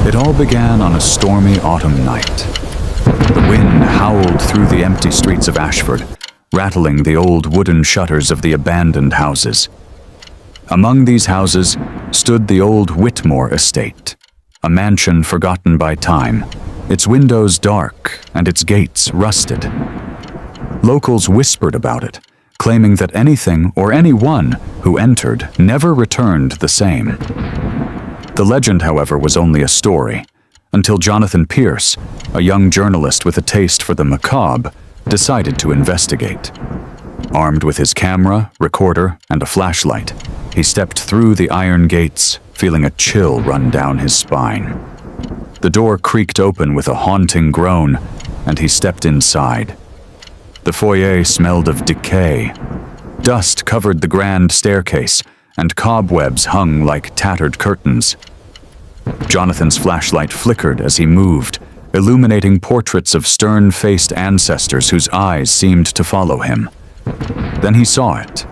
It all began on a stormy autumn night. The wind howled through the empty streets of Ashford, rattling the old wooden shutters of the abandoned houses. Among these houses stood the old Whitmore estate, a mansion forgotten by time, its windows dark and its gates rusted. Locals whispered about it, claiming that anything or anyone who entered never returned the same. The legend, however, was only a story, until Jonathan Pierce, a young journalist with a taste for the macabre, decided to investigate. Armed with his camera, recorder, and a flashlight, he stepped through the iron gates, feeling a chill run down his spine. The door creaked open with a haunting groan, and he stepped inside. The foyer smelled of decay. Dust covered the grand staircase, and cobwebs hung like tattered curtains. Jonathan's flashlight flickered as he moved, illuminating portraits of stern-faced ancestors whose eyes seemed to follow him. Then he saw it.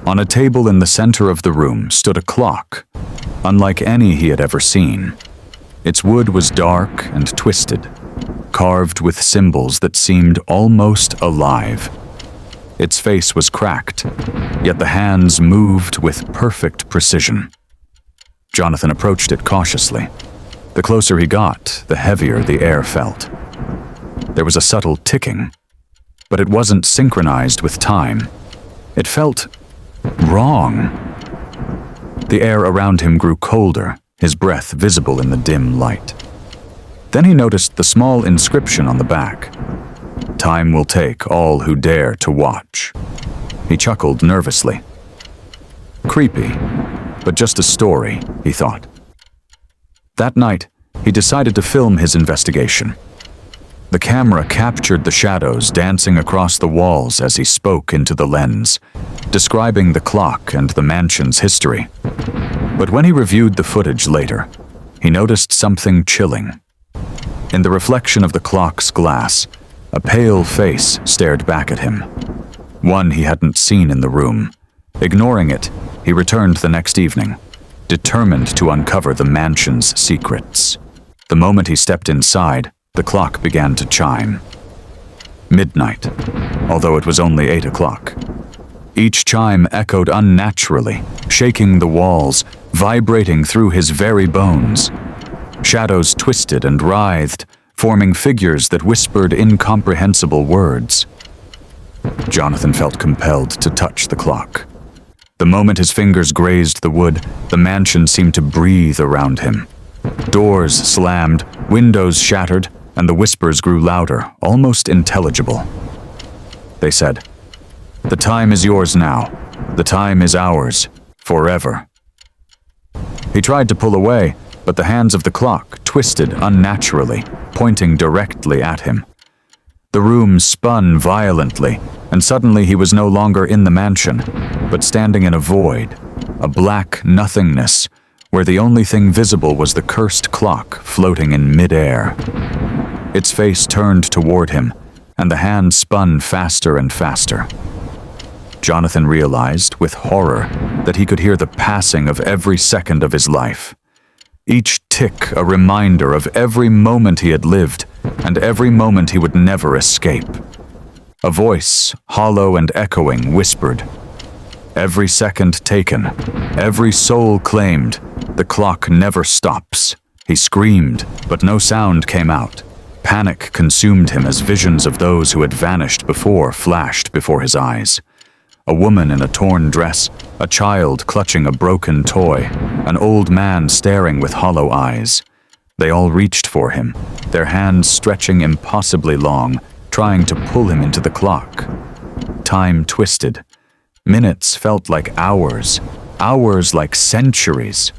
On a table in the center of the room stood a clock, unlike any he had ever seen. Its wood was dark and twisted, carved with symbols that seemed almost alive. Its face was cracked, yet the hands moved with perfect precision. Jonathan approached it cautiously. The closer he got, the heavier the air felt. There was a subtle ticking, but it wasn't synchronized with time. It felt wrong. The air around him grew colder, his breath visible in the dim light. Then he noticed the small inscription on the back. "Time will take all who dare to watch." He chuckled nervously. Creepy, but just a story, he thought. That night, he decided to film his investigation. The camera captured the shadows dancing across the walls as he spoke into the lens, describing the clock and the mansion's history. But when he reviewed the footage later, he noticed something chilling. In the reflection of the clock's glass, a pale face stared back at him, one he hadn't seen in the room. Ignoring it, he returned the next evening, determined to uncover the mansion's secrets. The moment he stepped inside, the clock began to chime. Midnight, although it was only 8 o'clock. Each chime echoed unnaturally, shaking the walls, vibrating through his very bones. Shadows twisted and writhed, forming figures that whispered incomprehensible words. Jonathan felt compelled to touch the clock. The moment his fingers grazed the wood, the mansion seemed to breathe around him. Doors slammed, windows shattered, and the whispers grew louder, almost intelligible. They said, "The time is yours now. The time is ours, forever." He tried to pull away, but the hands of the clock twisted unnaturally, pointing directly at him. The room spun violently, and suddenly he was no longer in the mansion, but standing in a void, a black nothingness, where the only thing visible was the cursed clock floating in midair. Its face turned toward him, and the hand spun faster and faster. Jonathan realized, with horror, that he could hear the passing of every second of his life. Each tick a reminder of every moment he had lived, and every moment he would never escape. A voice, hollow and echoing, whispered, "Every second taken, every soul claimed, the clock never stops." He screamed, but no sound came out. Panic consumed him as visions of those who had vanished before flashed before his eyes. A woman in a torn dress, a child clutching a broken toy, an old man staring with hollow eyes. They all reached for him, their hands stretching impossibly long, trying to pull him into the clock. Time twisted. Minutes felt like hours, hours like centuries.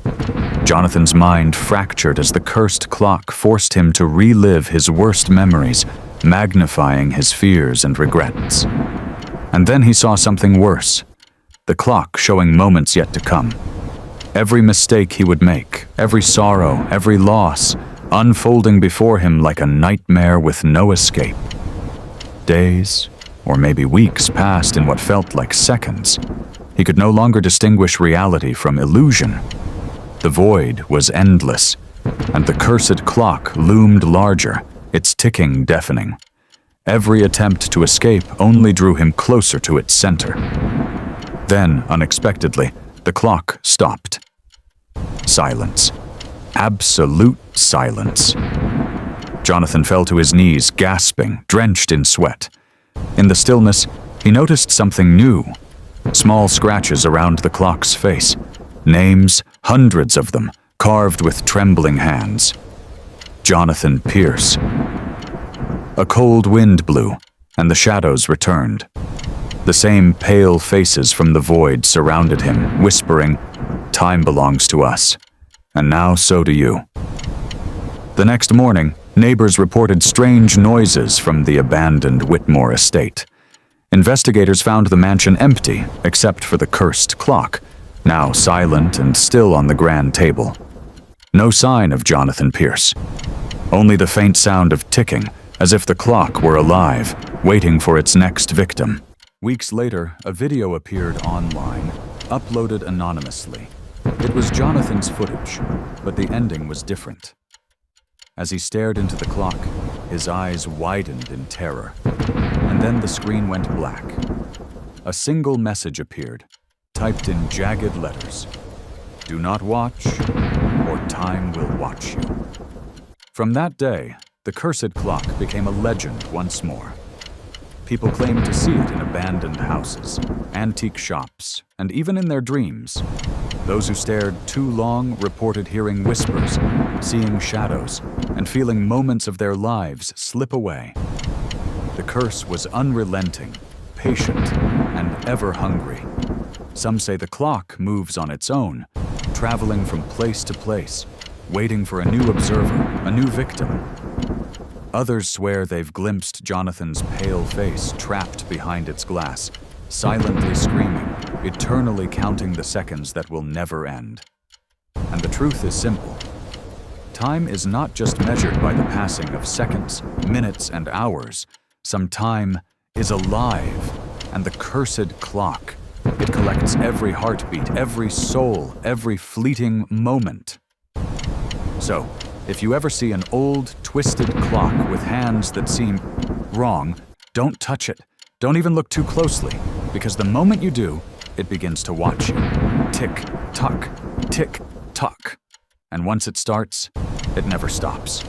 Jonathan's mind fractured as the cursed clock forced him to relive his worst memories, magnifying his fears and regrets. And then he saw something worse, the clock showing moments yet to come. Every mistake he would make, every sorrow, every loss, unfolding before him like a nightmare with no escape. Days, or maybe weeks, passed in what felt like seconds. He could no longer distinguish reality from illusion. The void was endless, and the cursed clock loomed larger, its ticking deafening. Every attempt to escape only drew him closer to its center. Then, unexpectedly, the clock stopped. Silence. Absolute silence. Jonathan fell to his knees, gasping, drenched in sweat. In the stillness, he noticed something new. Small scratches around the clock's face. Names, hundreds of them, carved with trembling hands. Jonathan Pierce. A cold wind blew, and the shadows returned. The same pale faces from the void surrounded him, whispering, "Time belongs to us, and now so do you." The next morning, neighbors reported strange noises from the abandoned Whitmore estate. Investigators found the mansion empty, except for the cursed clock, now silent and still on the grand table. No sign of Jonathan Pierce. Only the faint sound of ticking, as if the clock were alive, waiting for its next victim. Weeks later, a video appeared online, uploaded anonymously. It was Jonathan's footage, but the ending was different. As he stared into the clock, his eyes widened in terror, and then the screen went black. A single message appeared, typed in jagged letters. "Do not watch, or time will watch you." From that day, the cursed clock became a legend once more. People claimed to see it in abandoned houses, antique shops, and even in their dreams. Those who stared too long reported hearing whispers, seeing shadows, and feeling moments of their lives slip away. The curse was unrelenting, patient, and ever hungry. Some say the clock moves on its own, traveling from place to place, waiting for a new observer, a new victim. Others swear they've glimpsed Jonathan's pale face trapped behind its glass, silently screaming, eternally counting the seconds that will never end. And the truth is simple. Time is not just measured by the passing of seconds, minutes, and hours. Some time is alive, and the cursed clock. It collects every heartbeat, every soul, every fleeting moment. So, if you ever see an old, twisted clock with hands that seem wrong, don't touch it. Don't even look too closely, because the moment you do, it begins to watch you. Tick-tock, tick-tock. And once it starts, it never stops.